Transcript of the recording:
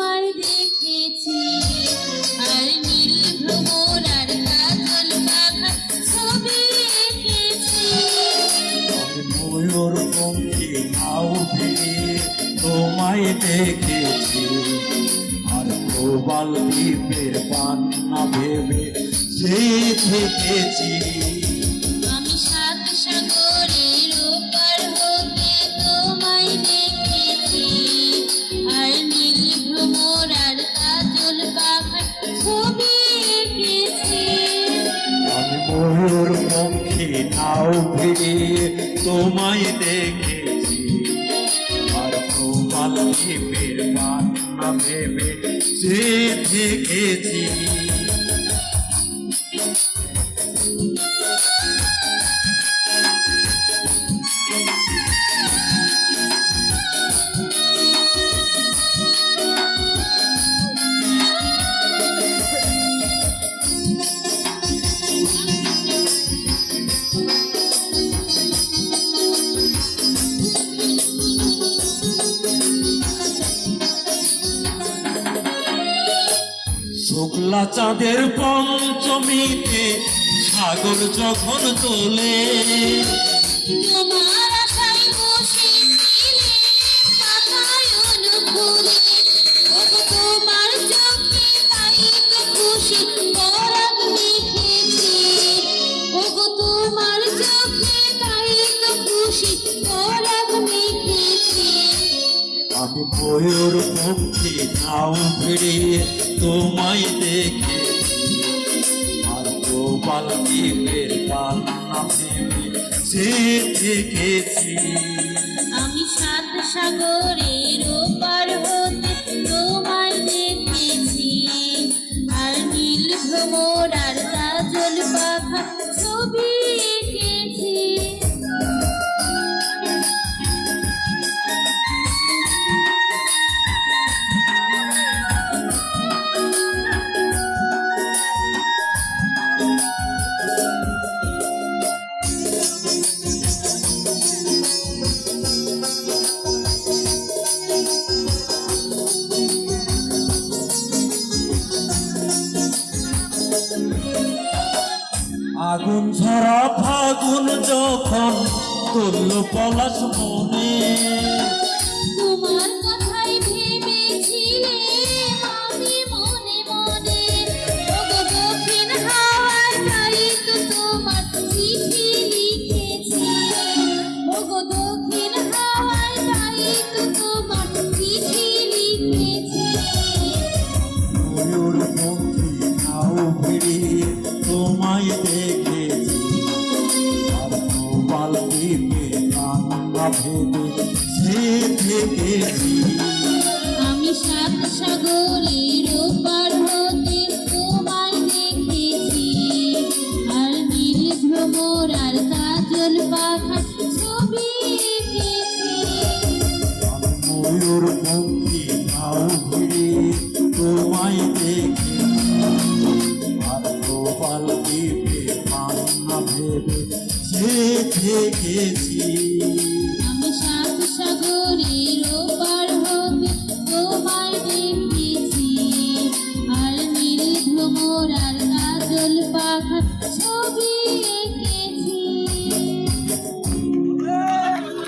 তোমায় দেখেছি, আর নীল ভ্রমরার কাজল পাখা ছবি এঁকেছি। ময়ূর পঙ্খী নাও ভিড়ে তোমায় দেখেছি, আর প্রবাল দ্বীপের পান্না ভেবে সে থেকেছি। আমি সাত সাগরের ওপার হতে তোমায় দেখেছি, আর নীল ভ্রমরার কাজল পাখার ছবি এঁকেছি। আমি ময়ূর পঙ্খী নাও ভিড়ে তোমায় দেখেছি, আর প্রবাল দ্বীপের পান্না ভেবে সে থেকেছি। শুক্লা চাঁদের পঞ্চমীতে সাগর যখন তোলে, তোমার আশায় বসেছিলে মাথায় অনুকূলে, ওগো তোমার চোখে তাই তো খুশি পরাগ মেখেছি, ওগো তোমার চোখে তাই তো খুশি পরাগ মেখেছি। আমি ময়ূর পঙ্খী নাও ভিড়ে তোমায় দেখেছি, আর প্রবাল দ্বীপের পান্না ভেবে সে থেকেছি। আমি সাত সাগরের ওপার হতে তোমায় দেখেছি, আর নীল ভ্রমরার কাজল পাখা ছবি এঁকেছি। আগুন ঝরা ফাগুন যখন তুলল পলাশ মনে, তোমার কথাই ভেবেছিলে আমি মনে মনে, ওগো দক্ষিণ হাওয়ার তাই তো তোমার চিঠি লিখেছি, ওগো দক্ষিণ হাওয়ার তাই তো তোমার চিঠি লিখেছি। ময়ূর পঙ্খী নাও ভিড়ে তোমায় দেখেছি, আর প্রবাল দ্বীপে পান্না ভেবে সে থেকেছি। আমি সাত সাগরের